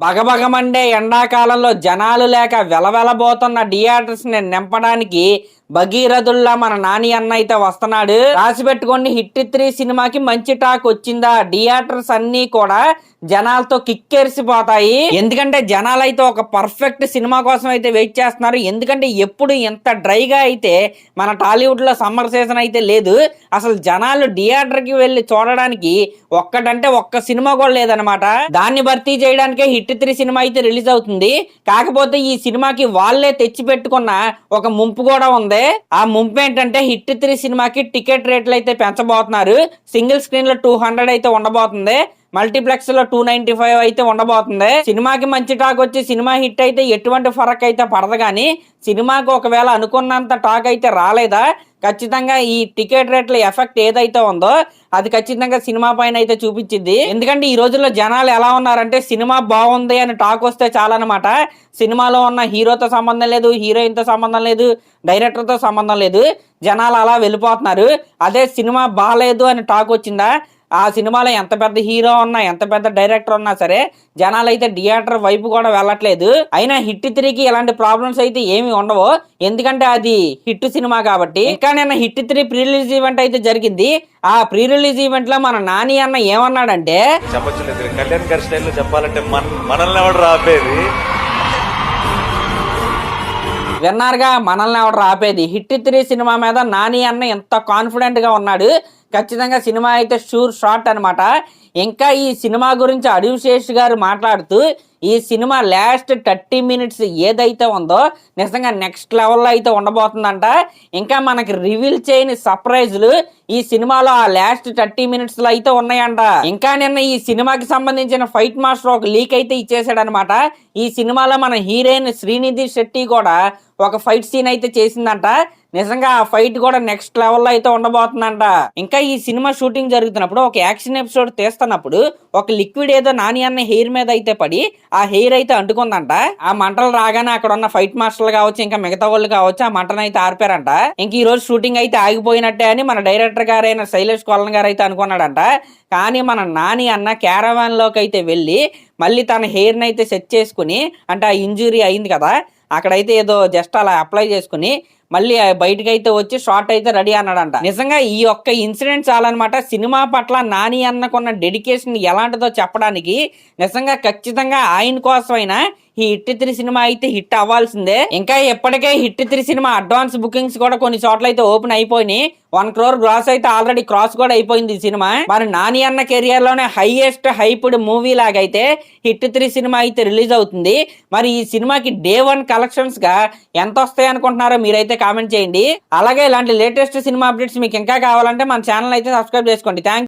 బగబగమండే ఎండాకాలంలో జనాలు లేక వెలవెలబోతున్న థియేటర్స్ ని నింపడానికి భగీరథుల్లా మన నాని అన్న అయితే వస్తున్నాడు. రాసి పెట్టుకోండి, హిట్ 3 సినిమాకి మంచి టాక్ వచ్చిందా. థియేటర్స్ అన్ని కూడా జనాలతో కిక్కేరిసిపోతాయి. ఎందుకంటే జనాలు అయితే ఒక పర్ఫెక్ట్ సినిమా కోసం అయితే వెయిట్ చేస్తున్నారు. ఎందుకంటే ఎప్పుడు ఎంత డ్రైగా అయితే మన టాలీవుడ్ లో సమ్మర్ సీజన్ అయితే లేదు. అసలు జనాలు థియేటర్ కి వెళ్ళి చూడడానికి ఒక్కటంటే ఒక్క సినిమా కూడా లేదనమాట. దాన్ని భర్తీ చేయడానికే హిట్ 3 సినిమా అయితే రిలీజ్ అవుతుంది. కాకపోతే ఈ సినిమాకి వాళ్ళే తెచ్చి పెట్టుకున్న ఒక ముంపు కూడా ఉంది. ఆ ముంపు ఏంటంటే హిట్ 3 సినిమాకి టికెట్ రేట్లు అయితే పెంచబోతున్నారు. సింగిల్ స్క్రీన్ లో 200 అయితే ఉండబోతుంది. మల్టీప్లెక్స్ లో 295 అయితే ఉండబోతుంది. సినిమాకి మంచి టాక్ వచ్చి సినిమా హిట్ అయితే ఎటువంటి ఫరక్ అయితే పడదు. కానీ సినిమాకి ఒకవేళ అనుకున్నంత టాక్ అయితే రాలేదా, ఖచ్చితంగా ఈ టికెట్ రేట్ల ఎఫెక్ట్ ఏదైతే ఉందో అది ఖచ్చితంగా సినిమా పైన అయితే చూపించింది. ఎందుకంటే ఈ రోజుల్లో జనాలు ఎలా ఉన్నారంటే సినిమా బాగుంది అని టాక్ వస్తే చాలన్నమాట. సినిమాలో ఉన్న హీరోతో సంబంధం లేదు, హీరోయిన్ తో సంబంధం లేదు, డైరెక్టర్ తో సంబంధం లేదు, జనాలు అలా వెళ్ళిపోతున్నారు. అదే సినిమా బాగాలేదు అని టాక్ వచ్చిందా, ఆ సినిమాలో ఎంత పెద్ద హీరో ఉన్నా ఎంత పెద్ద డైరెక్టర్ ఉన్నా సరే జనాలు అయితే థియేటర్ వైపు కూడా వెళ్ళట్లేదు. అయినా హిట్ 3కి ఇలాంటి ప్రాబ్లమ్స్ అయితే ఏమి ఉండవు, ఎందుకంటే అది హిట్ సినిమా కాబట్టి. ఇంకా నిన్న హిట్ 3 ప్రీ రిలీజ్ ఈవెంట్ అయితే జరిగింది. ఆ ప్రీ రిలీజ్ ఈవెంట్ లో మన నాని అన్న ఏమన్నాడంటే, కళ్యాణ్ గారి స్టైల్లో చెప్పాలంటే మనల్ని ఎవడు రాపేది, విన్నారుగా, మనల్ని ఎవరు ఆపేది. హిట్ 3 సినిమా మీద నాని అన్న ఎంత కాన్ఫిడెంట్ గా ఉన్నాడు. ఖచ్చితంగా సినిమా అయితే షూర్ షాట్ అనమాట. ఇంకా ఈ సినిమా గురించి అడివిశేష్ గారు మాట్లాడుతూ ఈ సినిమా లాస్ట్ 30 మినిట్స్ ఏదైతే ఉందో నిజంగా నెక్స్ట్ లెవెల్లో అయితే ఉండబోతుందంట. ఇంకా మనకి రివీల్ చేయని సర్ప్రైజ్లు ఈ సినిమాలో ఆ లాస్ట్ 30 మినిట్స్ లో అయితే ఉన్నాయంట. ఇంకా నిన్న ఈ సినిమాకి సంబంధించిన ఫైట్ మాస్టర్ ఒక లీక్ అయితే ఇచ్చేసాడు అనమాట. ఈ సినిమాలో మన హీరోయిన్ శ్రీనిధి శెట్టి కూడా ఒక ఫైట్ సీన్ అయితే చేసిందంట. నిజంగా ఆ ఫైట్ కూడా నెక్స్ట్ లెవెల్లో అయితే ఉండబోతుందంట. ఇంకా ఈ సినిమా షూటింగ్ జరుగుతున్నప్పుడు ఒక యాక్షన్ ఎపిసోడ్ తీస్తున్నప్పుడు ఒక లిక్విడ్ ఏదో నాని అన్న హెయిర్ మీద అయితే పడి ఆ హెయిర్ అయితే అంటుకుందంట. ఆ మంటలు రాగానే అక్కడ ఉన్న ఫైట్ మాస్టర్లు కావచ్చు, ఇంకా మిగతా వాళ్ళు కావచ్చు, ఆ మంటను అయితే ఆర్పారంట. ఇంక ఈ రోజు షూటింగ్ అయితే ఆగిపోయినట్టే అని మన డైరెక్టర్ గారైన శైలేష్ కొలన్ గారు అయితే అనుకున్నాడంట. కానీ మన నాని అన్న క్యారవాన్ లోకి అయితే వెళ్ళి మళ్ళీ తన హెయిర్ని అయితే సెట్ చేసుకుని, అంటే ఆ ఇంజురీ అయింది కదా అక్కడైతే ఏదో జస్ట్ అలా అప్లై చేసుకుని మళ్ళీ బయటకు అయితే వచ్చి షార్ట్ అయితే రెడీ అన్నాడంట. నిజంగా ఈ ఒక్క ఇన్సిడెంట్ చాలన్నమాట సినిమా పట్ల నాని అన్నకున్న డెడికేషన్ ఎలాంటిదో చెప్పడానికి. నిజంగా ఖచ్చితంగా ఆయన కోసమైనా ఈ హిట్ 3 సినిమా అయితే హిట్ అవ్వాల్సిందే. ఇంకా ఎప్పటికే హిట్ 3 సినిమా అడ్వాన్స్ బుకింగ్స్ కూడా కొన్ని చోట్ల అయితే ఓపెన్ అయిపోయినాయి. 1 crore గ్రాస్ అయితే ఆల్రెడీ క్రాస్ కూడా అయిపోయింది ఈ సినిమా. మరి నాని అన్న కెరియర్ లోనే హైయెస్ట్ హైప్డ్ మూవీ లాగైతే హిట్ 3 సినిమా అయితే రిలీజ్ అవుతుంది. మరి ఈ సినిమాకి డే 1 కలెక్షన్స్ గా ఎంత వస్తాయి అనుకుంటున్నారో మీరైతే కామెంట్ చేయండి. అలాగే ఇలాంటి లేటెస్ట్ సినిమా అప్డేట్స్ మీకు ఇంకా కావాలంటే మన ఛానల్ అయితే సబ్స్క్రైబ్ చేసుకోండి. థ్యాంక్